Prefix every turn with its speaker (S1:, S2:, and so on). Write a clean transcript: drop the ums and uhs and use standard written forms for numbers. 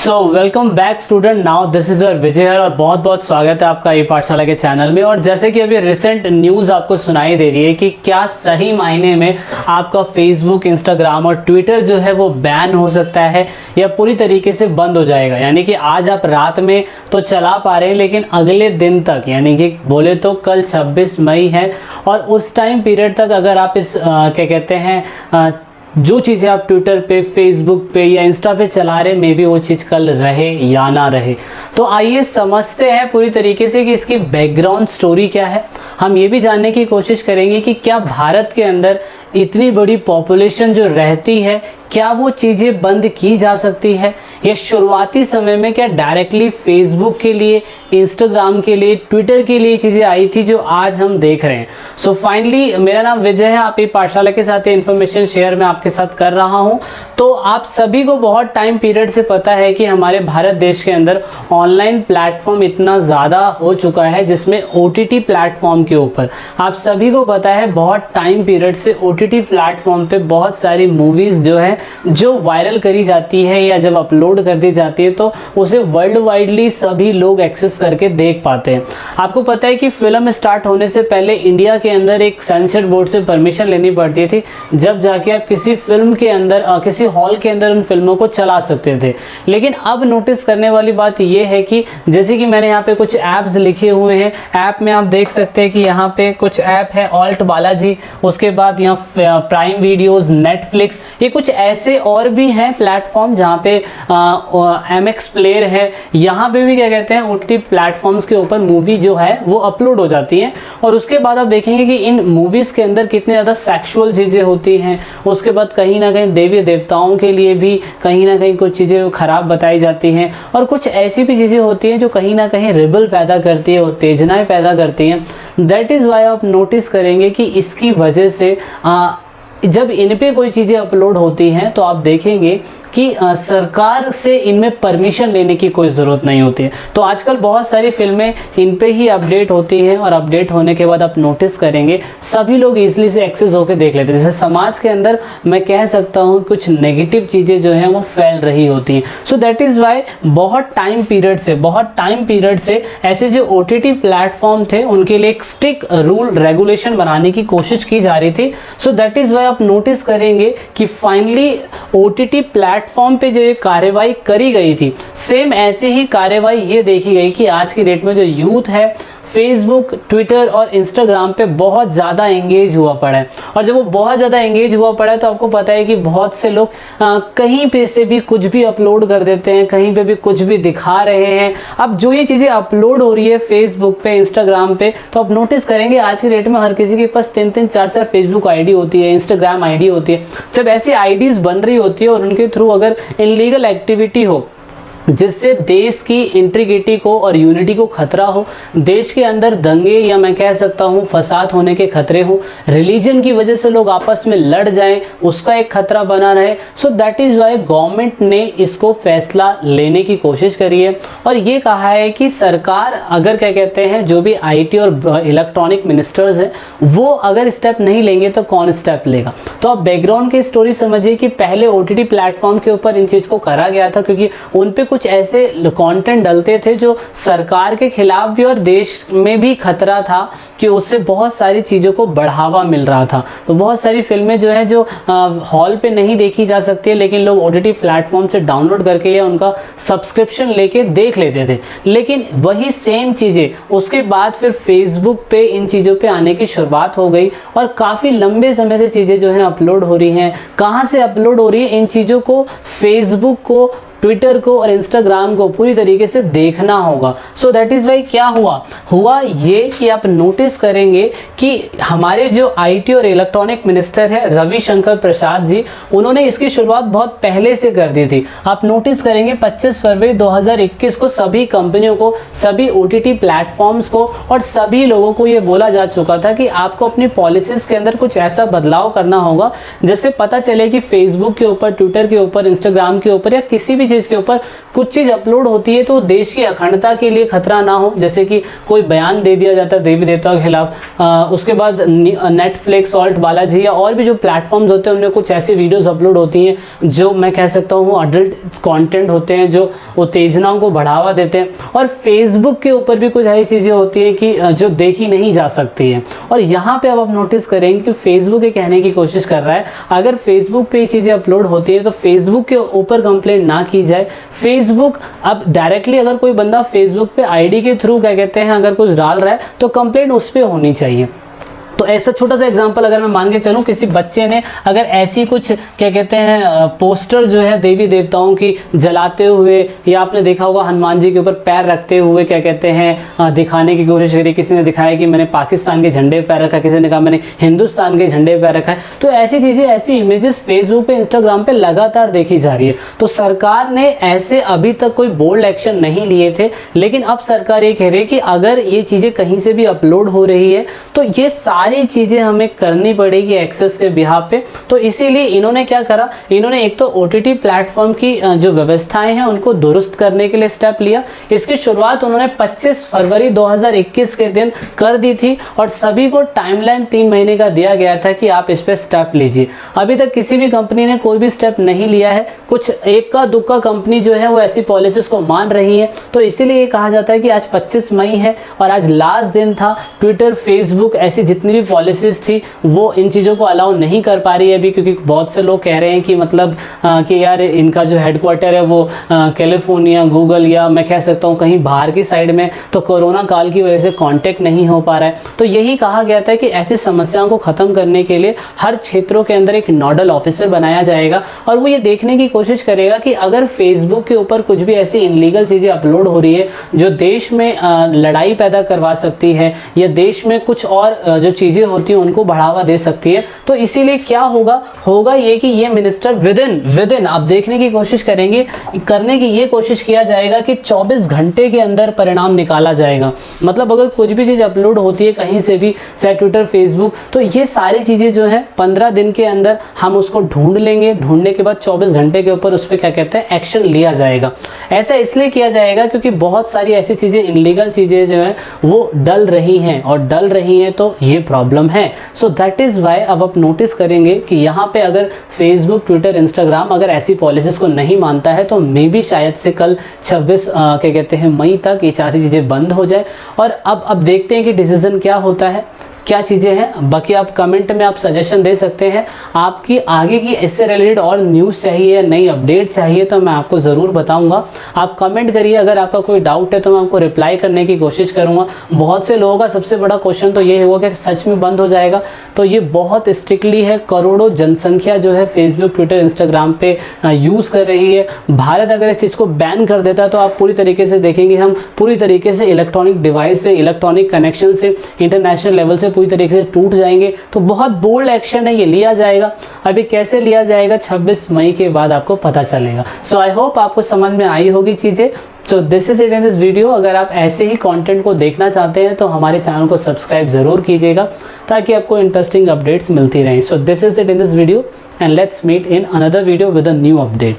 S1: So welcome back student. Now this is your Vijay और बहुत बहुत स्वागत है आपका ई पाठशाला के चैनल में। और जैसे कि अभी रिसेंट न्यूज़ आपको सुनाई दे रही है कि क्या सही मायने में आपका फेसबुक, इंस्टाग्राम और ट्विटर जो है वो बैन हो सकता है या पूरी तरीके से बंद हो जाएगा। यानी कि आज आप रात में तो चला पा रहे हैं लेकिन अगले दिन तक, यानी कि बोले तो कल 26 मई है और उस टाइम पीरियड तक अगर आप इस क्या कहते हैं जो चीज़ें आप ट्विटर पे, फेसबुक पे या इंस्टा पे चला रहे, मे बी वो चीज़ कल रहे या ना रहे। तो आइए समझते हैं पूरी तरीके से कि इसकी बैकग्राउंड स्टोरी क्या है। हम ये भी जानने की कोशिश करेंगे कि क्या भारत के अंदर इतनी बड़ी पॉपुलेशन जो रहती है, क्या वो चीज़ें बंद की जा सकती है या शुरुआती समय में क्या डायरेक्टली फेसबुक के लिए, इंस्टाग्राम के लिए, ट्विटर के लिए चीज़ें आई थी जो आज हम देख रहे हैं। सो फाइनली मेरा नाम विजय है, आप ये पाठशाला के साथ ये इन्फॉर्मेशन शेयर मैं आपके साथ कर रहा हूँ। तो आप सभी को बहुत टाइम पीरियड से पता है कि हमारे भारत देश के अंदर ऑनलाइन प्लेटफॉर्म इतना ज़्यादा हो चुका है, जिसमें OTT प्लेटफॉर्म के ऊपर आप सभी को पता है बहुत टाइम पीरियड से OTT प्लेटफॉर्म पे बहुत सारी मूवीज़ जो है जो वायरल करी जाती है या जब अपलोड कर दी जाती है तो उसे वर्ल्ड वाइडली सभी लोग एक्सेस करके देख पाते हैं। आपको पता है कि फिल्म स्टार्ट होने से पहले इंडिया के अंदर एक सेंसर बोर्ड से परमिशन लेनी पड़ती थी, जब जाके आप किसी फिल्म के अंदर, किसी हॉल के अंदर उन फिल्मों को चला सकते थे। लेकिन अब नोटिस करने वाली बात यह है कि जैसे कि मैंने यहाँ पे कुछ ऐप्स लिखे हुए हैं, ऐप में आप देख सकते हैं कि यहाँ पे कुछ ऐप है, ऑल्ट बालाजी, उसके बाद यहाँ प्राइम वीडियोज़, नेटफ्लिक्स, ये कुछ ऐसे और भी हैं प्लेटफॉर्म जहाँ पे MX प्लेयर है। यहाँ पे भी क्या कहते हैं OTT प्लेटफॉर्म्स के ऊपर मूवी जो है वो अपलोड हो जाती है। और उसके बाद आप देखेंगे कि इन मूवीज़ के अंदर कितने ज़्यादा सेक्सुअल चीज़ें होती हैं। उसके बाद कहीं ना कहीं देवी देवताओं के लिए भी कहीं ना कहीं कुछ चीज़ें ख़राब बताई जाती हैं और कुछ ऐसी भी चीज़ें होती हैं जो कहीं ना कहीं रिबल पैदा करती है, उत्तेजनाएँ पैदा करती हैं। दैट इज़ वाई आप नोटिस करेंगे कि इसकी वजह से जब इन पे कोई चीज़ें अपलोड होती हैं तो आप देखेंगे कि सरकार से इनमें परमिशन लेने की कोई ज़रूरत नहीं होती है। तो आजकल बहुत सारी फिल्में इन पे ही अपडेट होती हैं और अपडेट होने के बाद आप नोटिस करेंगे सभी लोग ईजिली से एक्सेस होकर देख लेते हैं। जैसे समाज के अंदर मैं कह सकता हूँ कुछ नेगेटिव चीज़ें जो हैं वो फैल रही होती हैं। सो दैट इज़ वाई बहुत टाइम पीरियड से ऐसे जो OTT प्लेटफॉर्म थे उनके लिए एक स्ट्रिक्ट रूल रेगुलेशन बनाने की कोशिश की जा रही थी। सो दैट इज़ वाई आप नोटिस करेंगे कि फाइनली OTT प्लेटफॉर्म पे जो ये कार्रवाई करी गई थी, सेम ऐसे ही कार्रवाई ये देखी गई कि आज की डेट में जो यूथ है फेसबुक, ट्विटर और इंस्टाग्राम पे बहुत ज़्यादा एंगेज हुआ पड़ा है। और जब वो बहुत ज़्यादा एंगेज हुआ पड़ा है तो आपको पता है कि बहुत से लोग कहीं पे से भी कुछ भी अपलोड कर देते हैं, कहीं पे भी कुछ भी दिखा रहे हैं। अब जो ये चीज़ें अपलोड हो रही है फेसबुक पे, इंस्टाग्राम पे, तो आप नोटिस करेंगे आज की डेट में हर किसी के पास 3-3, 4-4 फेसबुक ID होती है, इंस्टाग्राम ID होती है। जब ऐसी IDs बन रही होती है और उनके थ्रू अगर इनलीगल एक्टिविटी हो जिससे देश की इंटीग्रिटी को और यूनिटी को खतरा हो, देश के अंदर दंगे या मैं कह सकता हूँ फसाद होने के खतरे हो, रिलीजन की वजह से लोग आपस में लड़ जाएं, उसका एक खतरा बना रहे। So that is why government ने इसको फैसला लेने की कोशिश करी है और ये कहा है कि सरकार अगर क्या कहते हैं जो भी IT और इलेक्ट्रॉनिक मिनिस्टर्स हैं वो अगर स्टेप नहीं लेंगे तो कौन स्टेप लेगा। तो आप बैकग्राउंड की स्टोरी समझिए कि पहले OTT प्लेटफॉर्म के ऊपर इन चीज़ को करा गया था क्योंकि उन पे कुछ ऐसे कंटेंट डलते थे जो सरकार के खिलाफ भी और देश में भी खतरा था कि उससे बहुत सारी चीज़ों को बढ़ावा मिल रहा था। तो बहुत सारी फिल्में जो है जो हॉल पे नहीं देखी जा सकती है लेकिन लोग OTT प्लेटफॉर्म से डाउनलोड करके या उनका सब्सक्रिप्शन लेके देख लेते थे। लेकिन वही सेम चीज़ें उसके बाद फिर फेसबुक पे इन चीज़ों पे आने की शुरुआत हो गई और काफ़ी लंबे समय से चीज़ें जो हैं अपलोड हो रही हैं। कहाँ से अपलोड हो रही है? इन चीज़ों को फेसबुक को, ट्विटर को और इंस्टाग्राम को पूरी तरीके से देखना होगा। सो दैट इज़ वाई क्या हुआ ये कि आप नोटिस करेंगे कि हमारे जो IT और इलेक्ट्रॉनिक मिनिस्टर है रविशंकर प्रसाद जी, उन्होंने इसकी शुरुआत बहुत पहले से कर दी थी। आप नोटिस करेंगे 25 फरवरी 2021 को सभी कंपनियों को, सभी OTT प्लेटफॉर्म्स को और सभी लोगों को ये बोला जा चुका था कि आपको अपनी पॉलिसीज़ के अंदर कुछ ऐसा बदलाव करना होगा जिससे पता चले कि फेसबुक के ऊपर, ट्विटर के ऊपर, इंस्टाग्राम के ऊपर या किसी भी चीज़ के ऊपर कुछ चीज़ अपलोड होती है तो देश की अखंडता के लिए खतरा ना हो, जैसे कि कोई बयान दे दिया जाता है देवी देवताओं के खिलाफ, उसके बाद नेटफ्लिक्स, सॉल्ट बालाजी या और भी जो प्लेटफॉर्म्स होते हैं उनमें कुछ ऐसी वीडियोस अपलोड होती हैं जो मैं कह सकता हूँ अडल्ट कंटेंट होते हैं, जो उत्तेजनाओं को बढ़ावा देते हैं। और फेसबुक के ऊपर भी कुछ ऐसी चीज़ें होती हैं कि जो देखी नहीं जा सकती हैं। और यहाँ पे अब आप नोटिस करेंगे कि फेसबुक ये कहने की कोशिश कर रहा है अगर फेसबुक पे ये चीज़ें अपलोड होती है तो फेसबुक के ऊपर कंप्लेंट ना की जाए। फेसबुक अब डायरेक्टली अगर कोई बंदा फेसबुक पे आईडी के थ्रू क्या कहते हैं अगर कुछ डाल रहा है तो कंप्लेंट उस पर होनी चाहिए। तो ऐसा छोटा सा एग्जांपल अगर मैं मान के चलूँ, किसी बच्चे ने अगर ऐसी कुछ क्या कहते हैं पोस्टर जो है देवी देवताओं की जलाते हुए, या आपने देखा होगा हनुमान जी के ऊपर पैर रखते हुए क्या कहते हैं दिखाने की कोशिश करी, किसी ने दिखाया कि मैंने पाकिस्तान के झंडे पे पैर रखा, किसी ने कहा मैंने हिंदुस्तान के झंडे पे पैर रखा है। तो ऐसी चीज़ें, ऐसी इमेजेस फेसबुक पे, इंस्टाग्राम पे लगातार देखी जा रही है। तो सरकार ने ऐसे अभी तक कोई बोल्ड एक्शन नहीं लिए थे, लेकिन अब सरकार ये कह रही है कि अगर ये चीज़ें कहीं से भी अपलोड हो रही है तो ये सारी चीज़ें हमें करनी पड़ेगी एक्सेस के बिहाफ पे। तो इसीलिए इन्होंने क्या करा, इन्होंने एक तो OTT प्लेटफॉर्म की जो व्यवस्थाएं हैं उनको दुरुस्त करने के लिए स्टेप लिया। इसकी शुरुआत उन्होंने 25 फरवरी 2021 के दिन कर दी थी और सभी को टाइमलाइन 3 महीने का दिया गया था कि आप इस पर स्टेप लीजिए। अभी तक किसी भी कंपनी ने कोई भी स्टेप नहीं लिया है। कुछ एक्का दुक्का कंपनी जो है वो ऐसी पॉलिसीज को मान रही है। तो इसीलिए ये कहा जाता है कि आज 25 मई है और आज लास्ट दिन था। ट्विटर, फेसबुक, ऐसी जितनी भी पॉलिसीज थी वो इन चीज़ों को अलाउ नहीं कर पा रही है अभी, क्योंकि बहुत से लोग कह रहे हैं कि मतलब कि यार इनका जो हेडक्वार्टर है वो कैलिफोर्निया, गूगल या मैं कह सकता हूँ कहीं बाहर की साइड में, तो कोरोना काल की वजह से कांटेक्ट नहीं हो पा रहा है। तो यही कहा गया था कि ऐसी समस्याओं को ख़त्म करने के लिए हर क्षेत्रों के अंदर एक नोडल ऑफिसर बनाया जाएगा और वो ये देखने की कोशिश करेगा कि अगर फेसबुक के ऊपर कुछ भी ऐसी इनलीगल चीज़ें अपलोड हो रही है जो देश में लड़ाई पैदा करवा सकती है या देश में कुछ और जो चीज़ें होती हैं उनको बढ़ावा दे सकती है, तो इसीलिए क्या होगा ये कि ये मिनिस्टर विद इन आप देखने की कोशिश करेंगे, करने की ये कोशिश किया जाएगा कि 24 घंटे के अंदर परिणाम निकाला जाएगा। मतलब अगर कुछ भी चीज़ अपलोड होती है कहीं से भी, चाहे ट्विटर, फेसबुक, तो ये सारी चीज़ें जो है 15 दिन के अंदर हम उसको ढूंढ लेंगे। ढूंढने के बाद 24 घंटे के ऊपर उस पर क्या कहते हैं एक्शन लिया जाएगा। ऐसा इसलिए किया जाएगा क्योंकि बहुत सारी ऐसी चीज़ें, इनलीगल चीज़ें जो है वो डल रही हैं और डल रही हैं तो ये प्रॉब्लम है। सो दैट इज़ वाई अब आप नोटिस करेंगे कि यहाँ पे अगर फेसबुक, ट्विटर, इंस्टाग्राम अगर ऐसी पॉलिसीज़ को नहीं मानता है तो मे बी शायद से कल 26 क्या कहते हैं मई तक ये सारी चीज़ें बंद हो जाए। और अब देखते हैं कि डिसीज़न क्या होता है, क्या चीज़ें हैं। बाकी आप कमेंट में आप सजेशन दे सकते हैं, आपकी आगे की इससे रिलेटेड और न्यूज़ चाहिए, नई अपडेट चाहिए तो मैं आपको ज़रूर बताऊंगा। आप कमेंट करिए, अगर आपका कोई डाउट है तो मैं आपको रिप्लाई करने की कोशिश करूंगा। बहुत से लोगों का सबसे बड़ा क्वेश्चन तो ये होगा कि सच में बंद हो जाएगा, तो ये बहुत स्ट्रिक्टली है। करोड़ों जनसंख्या जो है फेसबुक, ट्विटर, इंस्टाग्राम पे यूज़ कर रही है। भारत अगर इस चीज़ को बैन कर देता तो आप पूरी तरीके से देखेंगे, हम पूरी तरीके से इलेक्ट्रॉनिक डिवाइस से, इलेक्ट्रॉनिक कनेक्शन से, इंटरनेशनल लेवल से पूरी तरीके से टूट जाएंगे। तो बहुत बोल्ड एक्शन है, ये लिया जाएगा। अभी कैसे लिया जाएगा 26 मई के बाद आपको पता चलेगा। सो आई होप आपको समझ में आई होगी चीज़ें। सो this is it in this video. अगर आप ऐसे ही कंटेंट को देखना चाहते हैं तो हमारे चैनल को सब्सक्राइब ज़रूर कीजिएगा ताकि आपको इंटरेस्टिंग अपडेट्स मिलती रहें। So this is it in this video and let's meet in another video with a new update.